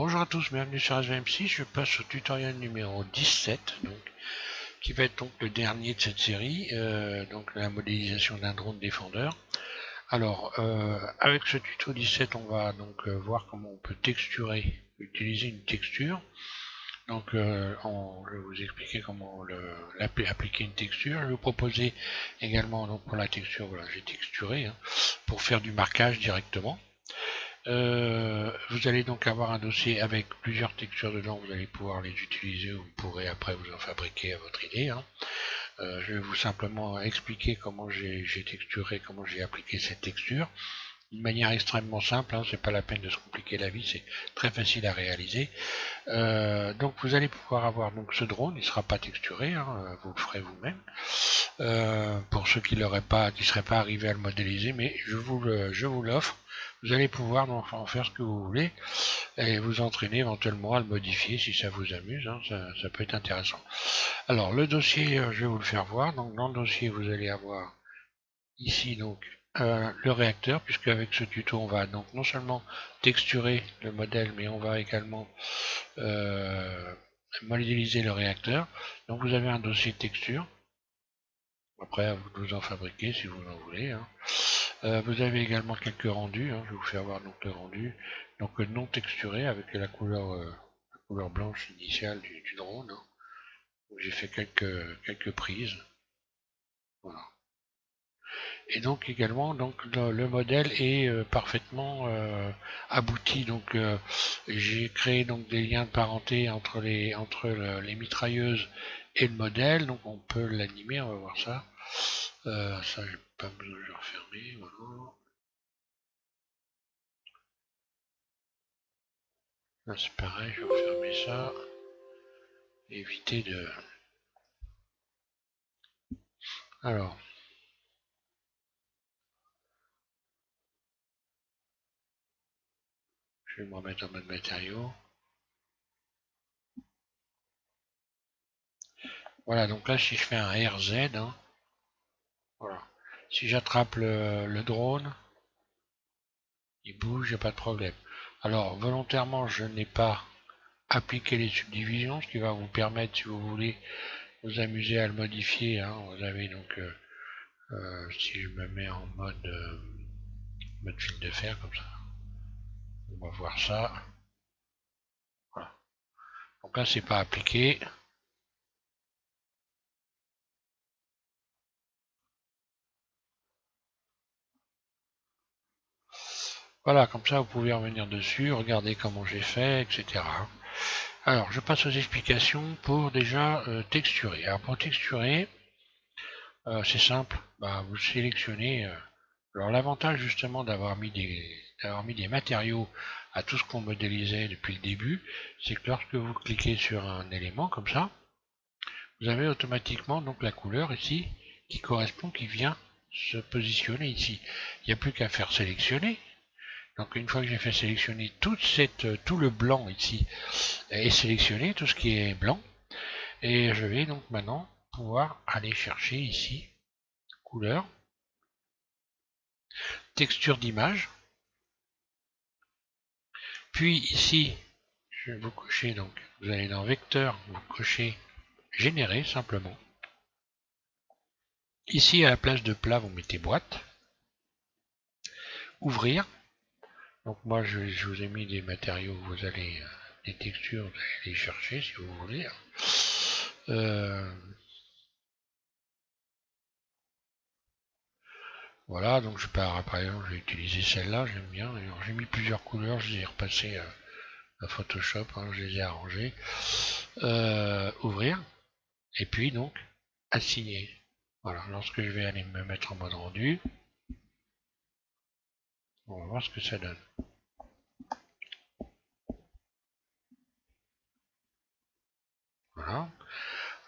Bonjour à tous, bienvenue sur SVM6. Je passe au tutoriel numéro 17, qui va être donc le dernier de cette série, donc la modélisation d'un drone défendeur. Alors, avec ce tuto 17, on va donc voir comment on peut texturer, utiliser une texture. Donc, je vais vous expliquer comment appliquer une texture. Je vais vous proposer également, donc pour la texture, voilà, j'ai texturé, pour faire du marquage directement. Vous allez donc avoir un dossier avec plusieurs textures dedans, vous allez pouvoir les utiliser ou vous pourrez après vous en fabriquer à votre idée. Je vais vous simplement expliquer comment j'ai texturé, comment j'ai appliqué cette texture. D'une manière extrêmement simple, c'est pas la peine de se compliquer la vie, c'est très facile à réaliser. Donc vous allez pouvoir avoir donc ce drone, il ne sera pas texturé, vous le ferez vous-même. Pour ceux qui ne seraient pas arrivés à le modéliser, mais je vous l'offre. Vous allez pouvoir en faire ce que vous voulez et vous entraîner éventuellement à le modifier si ça vous amuse, ça peut être intéressant. Alors le dossier, je vais vous le faire voir. Donc dans le dossier, vous allez avoir ici donc le réacteur, puisque avec ce tuto on va donc non seulement texturer le modèle, mais on va également modéliser le réacteur. Donc vous avez un dossier texture. Après, à vous de vous en fabriquer si vous en voulez. Vous avez également quelques rendus. Je vais vous faire voir donc le rendu. Donc non texturé avec la couleur blanche initiale du drone. J'ai fait quelques prises. Voilà. Et donc également, donc le modèle est parfaitement abouti. Donc j'ai créé donc des liens de parenté entre les mitrailleuses et le modèle. Donc on peut l'animer. On va voir ça. Ça, j'ai pas besoin de le refermer, voilà. Là, c'est pareil, je vais refermer ça. Éviter de... Alors. Je vais me remettre en mode matériaux. Voilà, donc là, si je fais un RZ, voilà. Si j'attrape le drone, il bouge, il n'y a pas de problème. Alors, volontairement, je n'ai pas appliqué les subdivisions, ce qui va vous permettre, si vous voulez, vous amuser à le modifier. Vous avez donc, si je me mets en mode fil de fer, comme ça, on va voir ça. Voilà. Donc là, c'est pas appliqué. Voilà, comme ça, vous pouvez revenir dessus, regarder comment j'ai fait, etc. Alors, je passe aux explications pour déjà texturer. Alors, pour texturer, c'est simple. Vous sélectionnez. Alors, l'avantage justement d'avoir mis des matériaux à tout ce qu'on modélisait depuis le début, c'est que lorsque vous cliquez sur un élément comme ça, vous avez automatiquement donc la couleur ici qui correspond, qui vient se positionner ici. Il n'y a plus qu'à faire sélectionner. Donc une fois que j'ai fait sélectionner tout le blanc ici est sélectionné, tout ce qui est blanc, et je vais donc maintenant pouvoir aller chercher ici couleur, texture d'image, puis ici je vais vous cocher, donc vous allez dans vecteur, vous cochez générer simplement. Ici à la place de plat vous mettez boîte, ouvrir. Donc moi je vous ai mis des matériaux, vous allez des textures, vous allez les chercher si vous voulez. Voilà, donc par exemple, je vais utiliser celle-là, j'aime bien. J'ai mis plusieurs couleurs, je les ai repassées à Photoshop, je les ai arrangées. Ouvrir, et puis donc, assigner. Voilà, lorsque je vais aller me mettre en mode rendu, on va voir ce que ça donne. Voilà.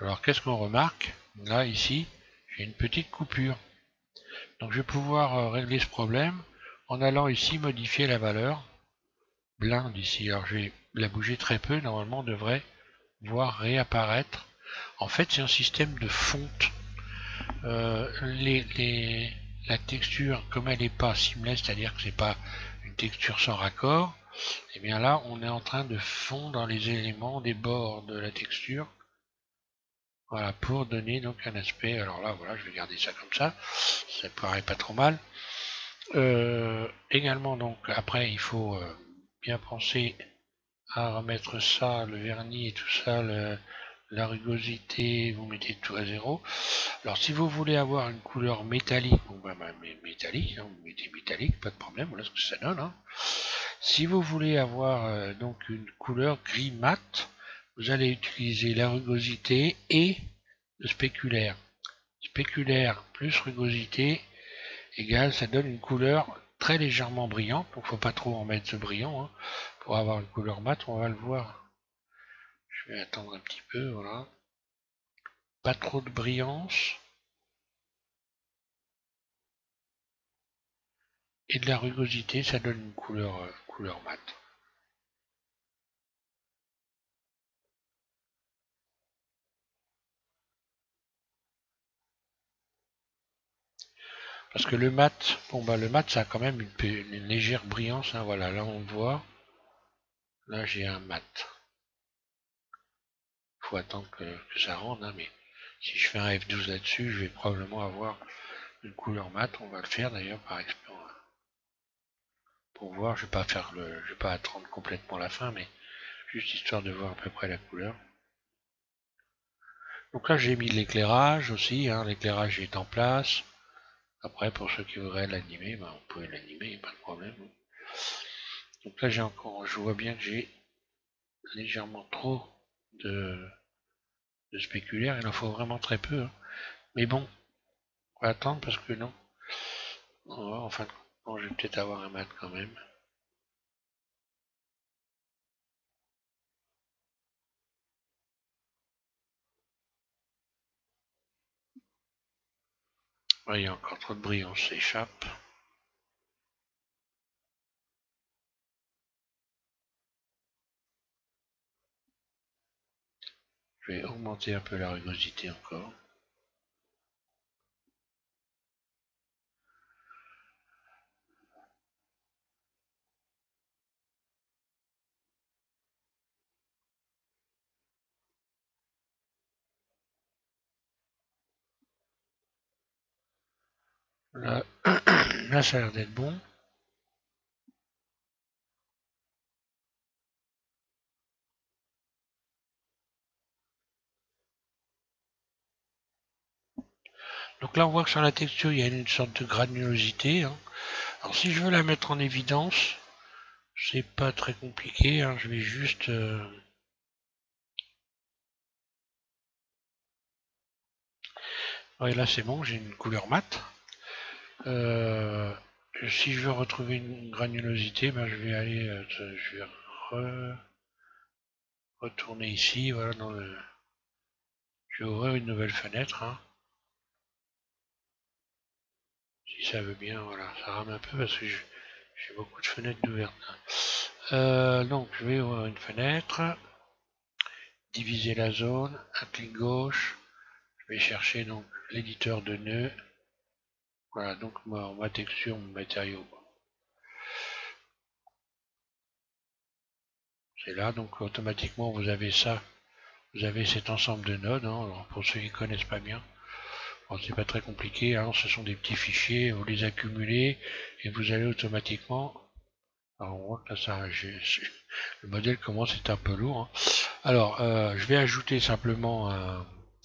Alors, qu'est-ce qu'on remarque? Là, ici, j'ai une petite coupure. Donc, je vais pouvoir régler ce problème en allant ici modifier la valeur blinde ici. Alors, je vais la bouger très peu, normalement, on devrait voir réapparaître. En fait, c'est un système de fonte. La texture, comme elle n'est pas seamless, c'est-à-dire que c'est pas une texture sans raccord, Et bien là, on est en train de fondre les éléments des bords de la texture. Voilà, pour donner donc un aspect. Alors là, voilà, je vais garder ça comme ça. Ça paraît pas trop mal. Également, donc, après, il faut bien penser à remettre ça, le vernis et tout ça, la rugosité, vous mettez tout à 0. Alors, si vous voulez avoir une couleur métallique, bon, bah, métallique, hein, vous mettez métallique, pas de problème, voilà ce que ça donne. Hein. Si vous voulez avoir donc une couleur gris mat, vous allez utiliser la rugosité et le spéculaire. Spéculaire plus rugosité égale, ça donne une couleur très légèrement brillante, donc faut pas trop en mettre ce brillant. Hein. Pour avoir une couleur mat, on va le voir. Je vais attendre un petit peu, voilà. Pas trop de brillance. Et de la rugosité, ça donne une couleur mat. Parce que le mat, bon bah le mat ça a quand même une légère brillance, hein, voilà, là on voit, là j'ai un mat. Il faut attendre que ça rende, hein, mais si je fais un F12 là-dessus, je vais probablement avoir une couleur mat, on va le faire d'ailleurs par expérience. Pour voir, je vais pas attendre complètement la fin, mais juste histoire de voir à peu près la couleur. Donc là j'ai mis de l'éclairage aussi, hein, l'éclairage est en place. Après pour ceux qui voudraient l'animer, ben, on peut l'animer, pas de problème. Donc là j'ai encore, je vois bien que j'ai légèrement trop de, de spéculaire, il en faut vraiment très peu. Hein. Mais bon, on va attendre parce que non. Enfin, bon, je vais peut-être avoir un mat quand même. Ouais, il y a encore trop de brillance, s'échappe. Je vais augmenter un peu la rugosité encore. Là, là ça a l'air d'être bon. Donc là on voit que sur la texture il y a une sorte de granulosité. Hein. Alors si je veux la mettre en évidence, c'est pas très compliqué. Hein. Je vais juste... Ouais, là c'est bon, j'ai une couleur mate. Si je veux retrouver une granulosité, ben, je vais aller... je vais retourner ici, voilà, dans le... Je vais ouvrir une nouvelle fenêtre. Hein. Si ça veut bien, voilà, ça rame un peu parce que j'ai beaucoup de fenêtres ouvertes. Donc je vais ouvrir une fenêtre, diviser la zone, un clic gauche, je vais chercher donc l'éditeur de nœuds. Voilà, donc ma texture, mon matériau. C'est là, donc automatiquement vous avez ça, vous avez cet ensemble de nodes. Hein. Alors pour ceux qui ne connaissent pas bien, bon, c'est pas très compliqué, hein. Ce sont des petits fichiers, vous les accumulez et vous allez automatiquement. Alors on voit que là, le modèle commence à être un peu lourd. Hein. Alors, je vais ajouter simplement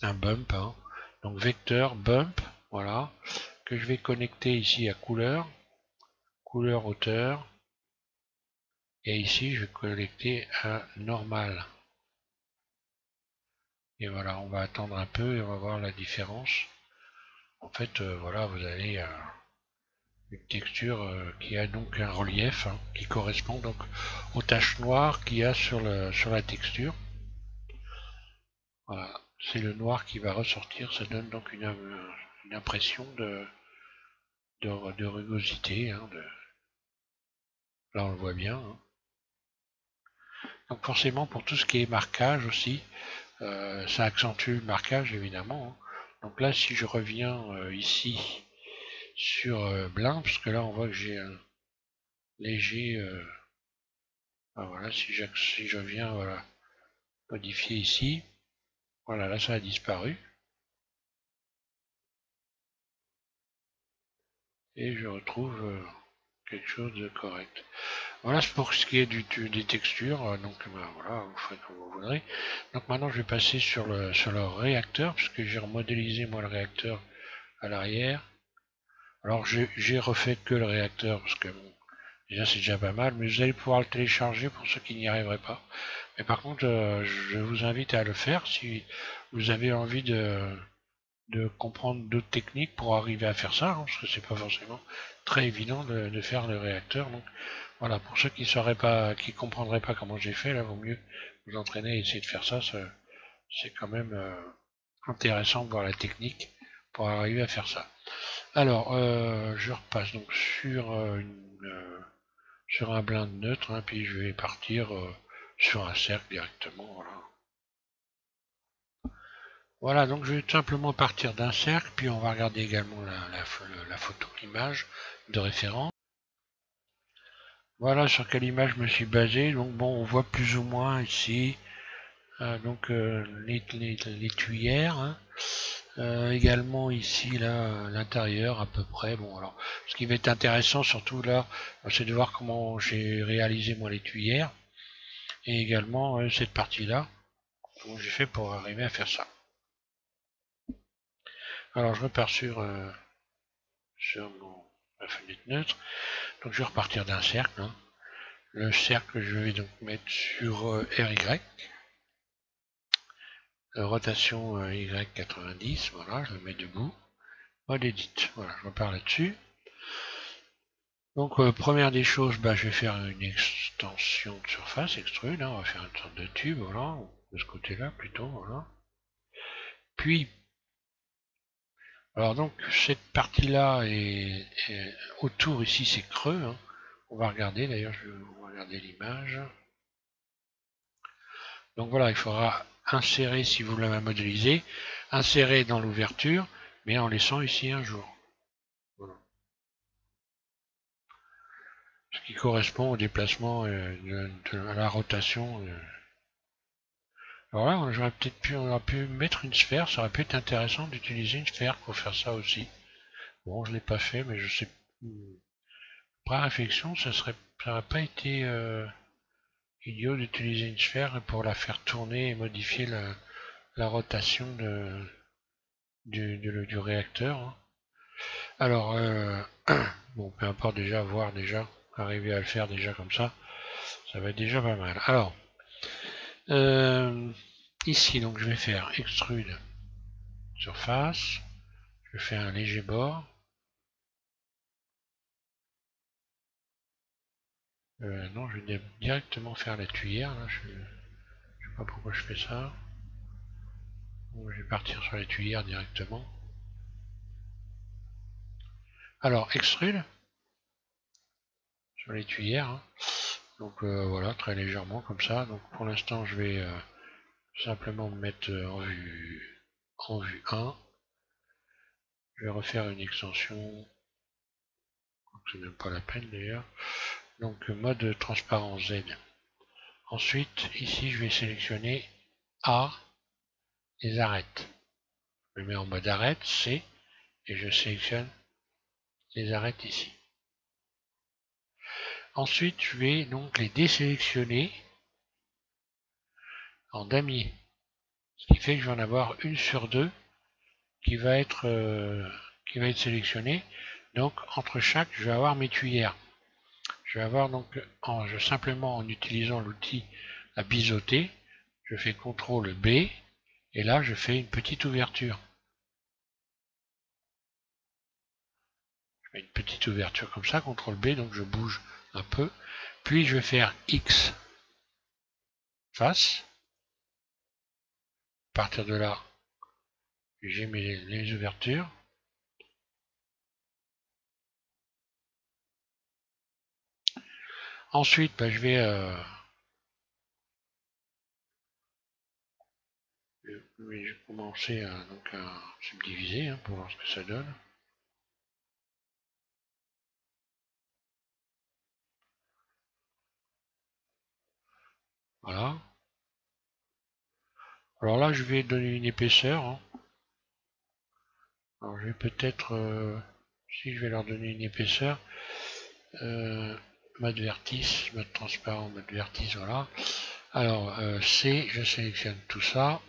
un bump. Hein. Donc vecteur, bump, voilà, que je vais connecter ici à couleur, couleur hauteur, et ici je vais connecter à normal. Et voilà, on va attendre un peu et on va voir la différence. En fait, voilà, vous avez une texture qui a donc un relief hein, qui correspond donc aux taches noires qu'il y a sur la texture. Voilà, c'est le noir qui va ressortir, ça donne donc une impression de rugosité. Hein, là on le voit bien. Hein. Donc forcément pour tout ce qui est marquage aussi, ça accentue le marquage évidemment. Hein. Donc là si je reviens ici sur Blend, parce que là on voit que j'ai un léger Ah, voilà, si je viens, voilà, modifier ici, voilà, là ça a disparu. Et je retrouve quelque chose de correct. Voilà, c'est pour ce qui est des textures. Donc ben, voilà, vous ferez comme vous voudrez. Donc maintenant je vais passer sur le réacteur, puisque j'ai remodélisé moi le réacteur à l'arrière. Alors j'ai refait que le réacteur, parce que bon, déjà c'est déjà pas mal, mais vous allez pouvoir le télécharger pour ceux qui n'y arriveraient pas. Mais par contre, je vous invite à le faire si vous avez envie de comprendre d'autres techniques pour arriver à faire ça, hein, parce que c'est pas forcément très évident de faire le réacteur. Donc voilà, pour ceux qui sauraient pas, qui comprendraient pas comment j'ai fait, là, vaut mieux vous entraîner et essayer de faire ça. C'est quand même intéressant de voir la technique pour arriver à faire ça. Alors, je repasse donc sur un blind neutre, hein, puis je vais partir sur un cercle directement. Voilà. Voilà, donc je vais tout simplement partir d'un cercle, puis on va regarder également la photo, l'image de référence. Voilà sur quelle image je me suis basé. Donc bon, on voit plus ou moins ici les tuyères. Hein. Également ici là l'intérieur à peu près. Bon alors, ce qui va être intéressant surtout là, c'est de voir comment j'ai réalisé moi les tuyères et également cette partie-là, comment j'ai fait pour arriver à faire ça. Alors je repars sur ma fenêtre neutre. Donc je vais repartir d'un cercle. Hein. Le cercle, je vais donc mettre sur RY. Rotation Y90, voilà, je le mets debout. Mode edit, voilà, je repars là-dessus. Donc première des choses, bah, je vais faire une extension de surface, extrude, hein, on va faire une sorte de tube, voilà, de ce côté-là plutôt, voilà. Puis, alors donc cette partie-là est autour ici c'est creux, hein. On va regarder, d'ailleurs je vais vous regarder l'image. Donc voilà, il faudra insérer, si vous voulez la modéliser, insérer dans l'ouverture, mais en laissant ici un jour. Voilà. Ce qui correspond au déplacement de la rotation. Alors là, on aurait pu mettre une sphère, ça aurait pu être intéressant d'utiliser une sphère pour faire ça aussi. Bon, je l'ai pas fait, mais je sais. Par réflexion, ça aurait pas été idiot d'utiliser une sphère pour la faire tourner et modifier la rotation du réacteur. Hein. Alors, bon, peu importe déjà, voir déjà, arriver à le faire déjà comme ça va être déjà pas mal. Alors, ici, donc je vais faire extrude surface, je fais un léger bord. Non, je vais directement faire la tuyère, là, je sais pas pourquoi je fais ça. Bon, je vais partir sur la tuyère directement. Alors, extrude sur les tuyères. Hein. Donc voilà, très légèrement comme ça. Donc pour l'instant, je vais simplement me mettre en vue 1. Je vais refaire une extension. C'est même pas la peine d'ailleurs. Donc mode transparent Z. Ensuite, ici, je vais sélectionner A, les arêtes. Je le mets en mode arête, C, et je sélectionne les arêtes ici. Ensuite, je vais donc les désélectionner en damier. Ce qui fait que je vais en avoir une sur deux qui va être sélectionnée. Donc, entre chaque, je vais avoir mes tuyères. Je vais avoir donc, simplement en utilisant l'outil à biseauter, je fais CTRL B, et là, je fais une petite ouverture. Je mets une petite ouverture comme ça, CTRL B, donc je bouge un peu. Puis, je vais faire X face. À partir de là, j'ai les ouvertures. Ensuite, bah, je vais commencer à subdiviser hein, pour voir ce que ça donne. Voilà. Alors là, je vais donner une épaisseur, hein. Alors je vais peut-être, si je vais leur donner une épaisseur, mode vertice, mode transparent, mode vertice, voilà. Alors C, je sélectionne tout ça.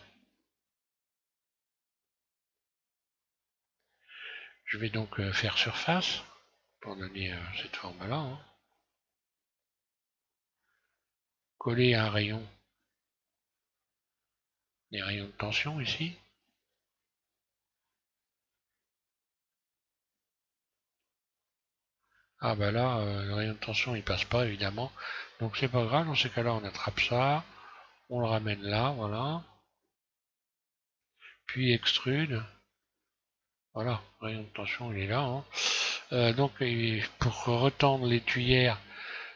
Je vais donc faire surface pour donner cette forme-là, hein. Coller un rayon, les rayons de tension ici. Ah bah là, le rayon de tension il passe pas évidemment. Donc c'est pas grave, dans ces cas-là on attrape ça, on le ramène là, voilà. Puis extrude. Voilà, rayon de tension il est là, hein. Donc pour retendre les tuyères,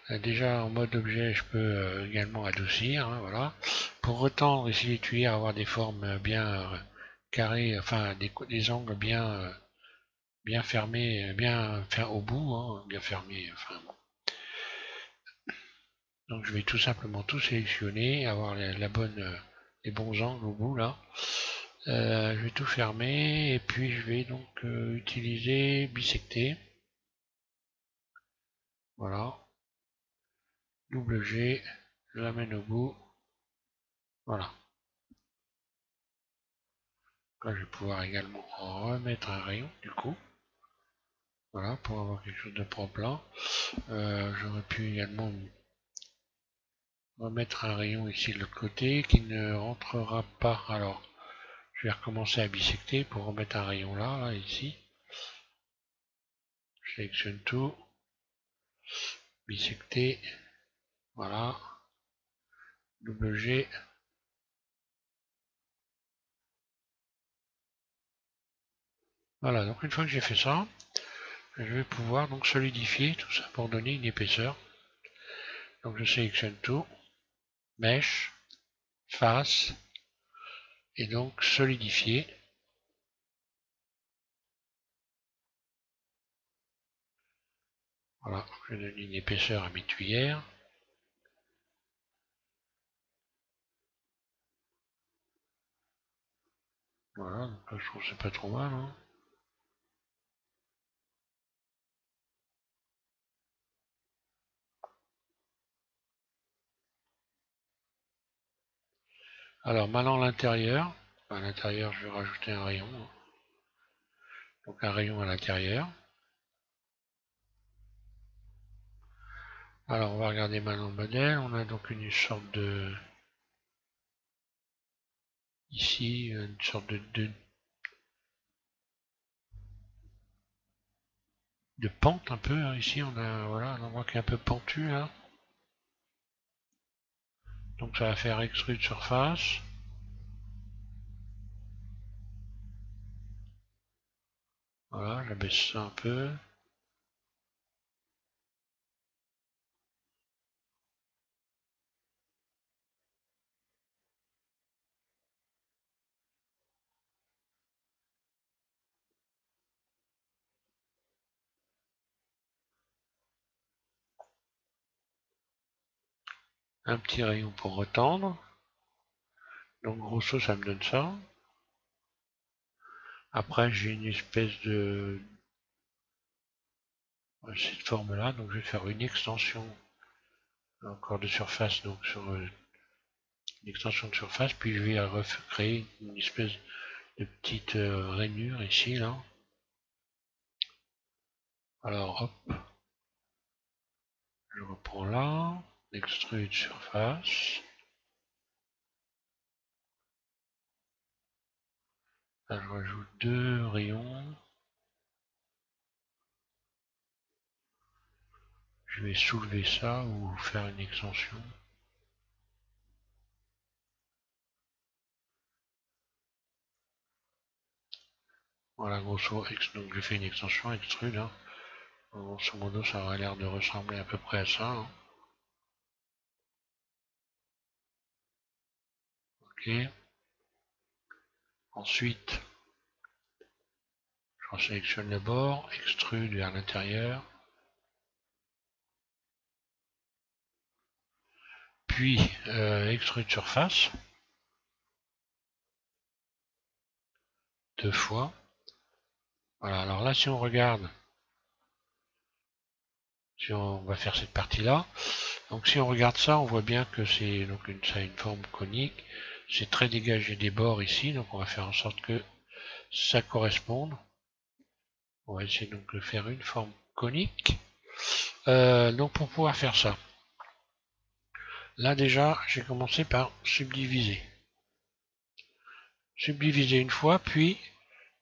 déjà en mode objet je peux également adoucir, hein, voilà. Pour retendre ici les tuyères, avoir des formes bien carrées, enfin des angles bien fermés, bien au bout, hein, bien fermés, enfin bon. Donc je vais tout simplement tout sélectionner, avoir les bons angles au bout là. Je vais tout fermer et puis je vais donc utiliser bisecter. Voilà. Double G, je l'amène au bout. Voilà. Là je vais pouvoir également remettre un rayon du coup. Voilà, pour avoir quelque chose de propre là. J'aurais pu également remettre un rayon ici de l'autre côté qui ne rentrera pas. Alors, je vais recommencer à bisecter pour remettre un rayon là, ici. Je sélectionne tout. Bisecter. Voilà. Double G. Voilà, donc une fois que j'ai fait ça, je vais pouvoir donc solidifier tout ça pour donner une épaisseur. Donc je sélectionne tout. Mèche. Face. Et donc solidifier. Voilà, je donne une épaisseur à mes tuyères. Voilà, donc là je trouve que c'est pas trop mal, hein. Alors maintenant l'intérieur. À l'intérieur je vais rajouter un rayon, hein. Donc un rayon à l'intérieur. Alors on va regarder maintenant le modèle. On a donc une sorte de... Ici, une sorte de pente un peu, hein. Ici on a voilà, un endroit qui est un peu pentu là. Donc ça va faire extrude surface. Voilà, j'abaisse ça un peu. Un petit rayon pour retendre. Donc grosso ça me donne ça. Après j'ai une espèce de... cette forme là, donc je vais faire une extension encore de surface, donc sur une extension de surface, puis je vais recréer une espèce de petite rainure ici là. Alors hop, je reprends là, extrude surface. Là je rajoute deux rayons. Je vais soulever ça ou faire une extension. Voilà, grosso, donc j'ai fait une extension extrude, hein. Grosso modo, ça aurait l'air de ressembler à peu près à ça, hein. Ok. Ensuite, je resélectionne le bord, extrude vers l'intérieur. puis extrude surface, 2 fois. Voilà, alors là si on regarde, si on va faire cette partie-là, donc si on regarde ça, on voit bien que c'est donc ça a une forme conique, c'est très dégagé des bords ici, donc on va faire en sorte que ça corresponde. On va essayer donc de faire une forme conique. Donc pour pouvoir faire ça, là déjà j'ai commencé par subdiviser. Subdiviser une fois, puis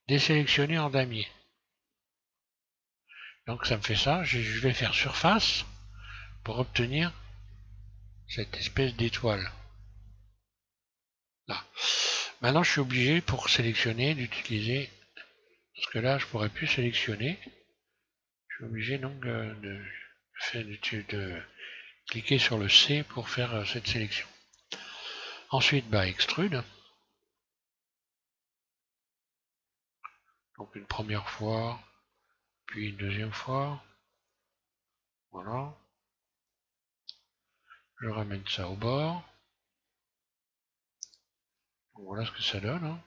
désélectionner en damier. Donc ça me fait ça, je vais faire surface pour obtenir cette espèce d'étoile. Là. Maintenant je suis obligé pour sélectionner d'utiliser, parce que là je pourrais plus sélectionner, je suis obligé donc de cliquer sur le C pour faire cette sélection. Ensuite extrude. Donc une première fois, puis une deuxième fois. Voilà. Je ramène ça au bord. Donc voilà ce que ça donne. Hein.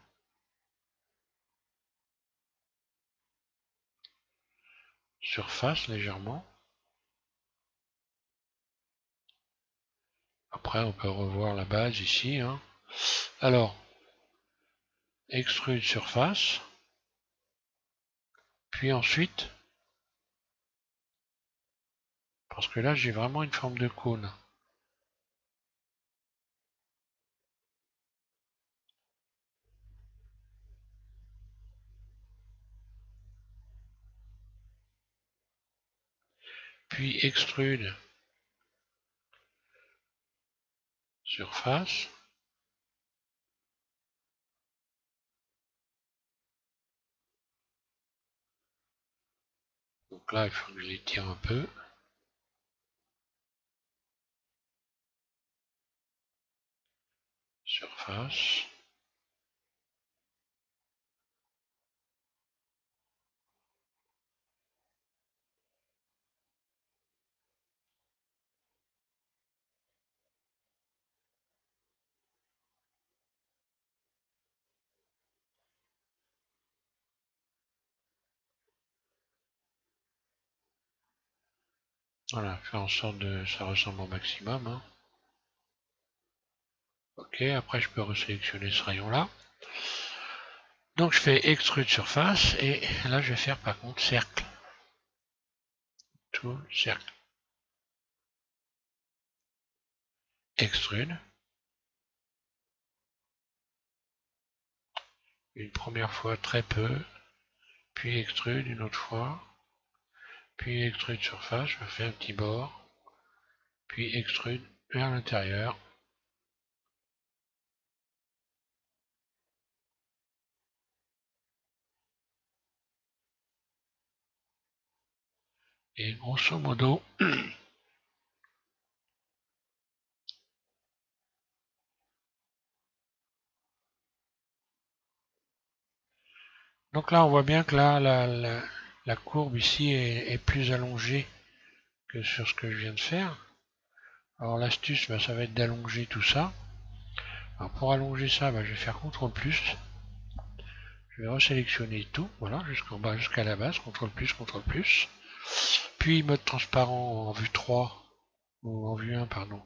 Surface légèrement. Après on peut revoir la base ici. Hein. Alors, extrude surface. Puis ensuite, parce que là j'ai vraiment une forme de cône. Puis extrude surface. Donc là il faut que je l'étire un peu. Surface. Voilà, faire en sorte de ça ressemble au maximum. Hein. Ok, après je peux resélectionner ce rayon là. Donc je fais extrude surface et là je vais faire par contre cercle. Tout cercle. Extrude. Une première fois très peu, puis extrude une autre fois, puis extrude surface, je fais un petit bord, puis extrude vers l'intérieur. Et grosso modo, donc là on voit bien que là la courbe ici est plus allongée que sur ce que je viens de faire. Alors l'astuce, ça va être d'allonger tout ça. Alors pour allonger ça, je vais faire CTRL+. Je vais resélectionner tout, voilà, jusqu'en bas, jusqu'à la base, CTRL+, CTRL+. Puis mode transparent en vue 3, ou en vue 1, pardon,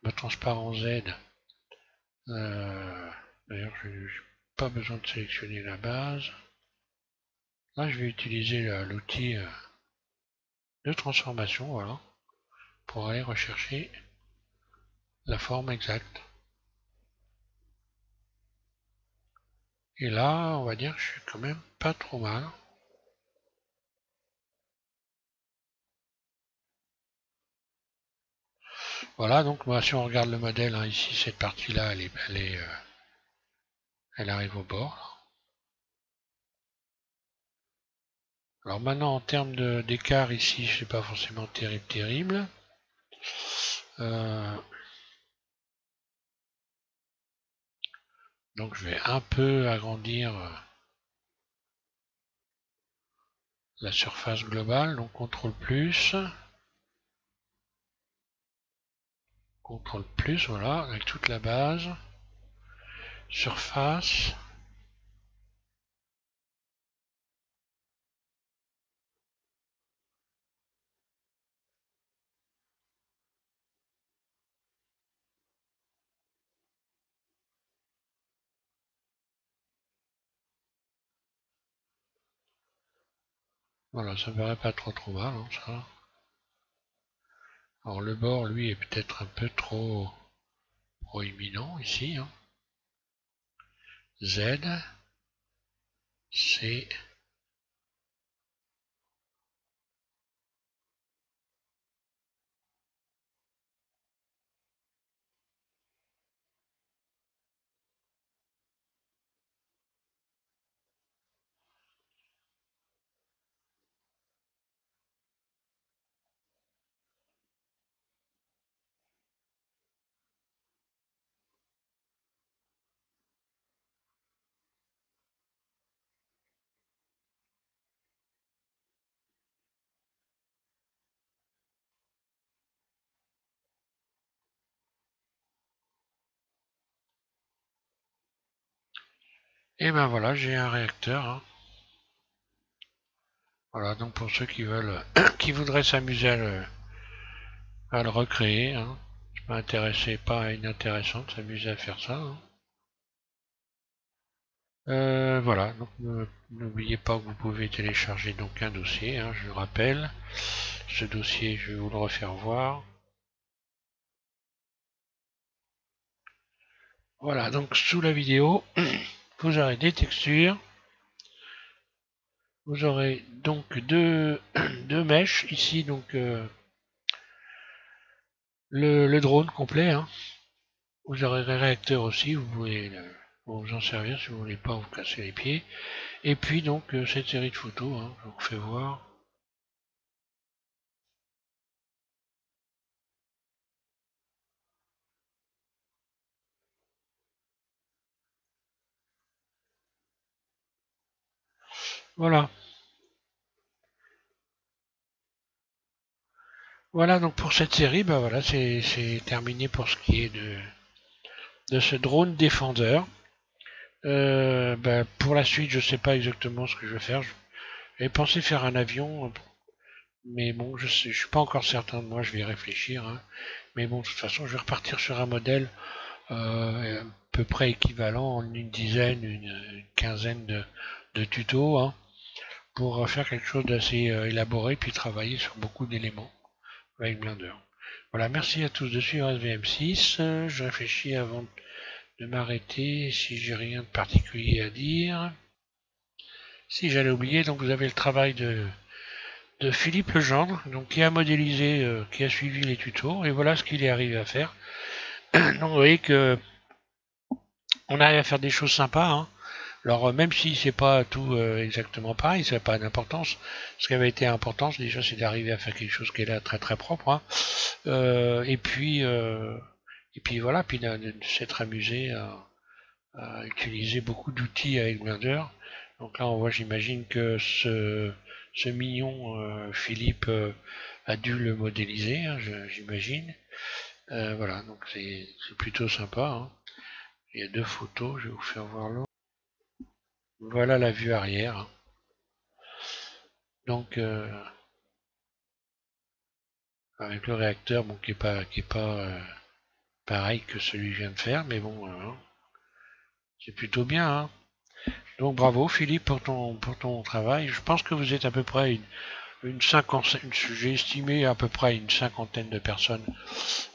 mode transparent Z. D'ailleurs, je n'ai pas besoin de sélectionner la base. Là, je vais utiliser l'outil de transformation, voilà, pour aller rechercher la forme exacte. Et là, on va dire que je suis quand même pas trop mal. Voilà, donc si on regarde le modèle, hein, ici, cette partie-là, elle arrive au bord. Alors maintenant, en termes d'écart, ici, je sais pas forcément terrible. Donc je vais un peu agrandir la surface globale, donc CTRL+, CTRL plus, voilà, avec toute la base. Surface. Voilà, ça me paraît pas trop mal, hein, ça. Alors le bord, lui, est peut-être un peu trop proéminent ici. Hein. Z, C, et ben voilà, j'ai un réacteur. Hein. Voilà, donc pour ceux qui veulent, qui voudraient s'amuser à le recréer, hein. Je m'intéressais pas inintéressant de s'amuser à faire ça. Hein. Voilà, donc n'oubliez pas que vous pouvez télécharger donc un dossier, hein, je le rappelle. Ce dossier, je vais vous le refaire voir. Voilà, donc sous la vidéo, vous aurez des textures. Vous aurez donc deux mèches ici, donc le drone complet. Hein. Vous aurez le réacteur aussi, vous pouvez vous en servir si vous voulez pas vous casser les pieds. Et puis donc cette série de photos, hein, je vous fais voir. Voilà. Voilà donc pour cette série, bah voilà, c'est terminé pour ce qui est de ce drone défendeur. Bah, pour la suite, je sais pas exactement ce que je vais faire. J'avais pensé faire un avion, mais bon, je suis pas encore certain de moi, je vais y réfléchir. Hein. Mais bon, de toute façon, je vais repartir sur un modèle à peu près équivalent en une dizaine, une quinzaine de tutos hein, pour faire quelque chose d'assez élaboré puis travailler sur beaucoup d'éléments avec Blender. Voilà, merci à tous de suivre SVM6. Je réfléchis avant de m'arrêter si j'ai rien de particulier à dire. Si j'allais oublier, donc vous avez le travail de Philippe Legendre, donc qui a modélisé, qui a suivi les tutos, et voilà ce qu'il est arrivé à faire. Donc vous voyez que on arrive à faire des choses sympas. Hein. Alors même si c'est pas tout exactement pareil, ça n'a pas d'importance. Ce qui avait été important, déjà, c'est d'arriver à faire quelque chose qui est là très propre. Hein. Et puis voilà, puis de s'être amusé à utiliser beaucoup d'outils avec Blender. Donc là, on voit, j'imagine que ce mignon Philippe a dû le modéliser, hein, j'imagine. Voilà, donc c'est plutôt sympa. Hein. Il y a deux photos, je vais vous faire voir l'autre. Voilà la vue arrière. Hein. Donc avec le réacteur, bon, qui est pas pareil que celui que je viens de faire, mais bon, c'est plutôt bien. Hein. Donc bravo Philippe pour ton travail. Je pense que vous êtes à peu près une cinquantaine, j'ai estimé à peu près une cinquantaine de personnes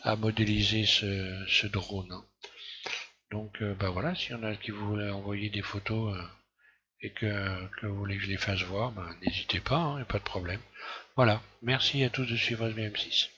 à modéliser ce drone. Hein. Donc bah voilà, s'il y en a qui voulaient envoyer des photos et que vous voulez que je les fasse voir, bah, n'hésitez pas, il n'y a pas de problème. Voilà, merci à tous de suivre SVM6.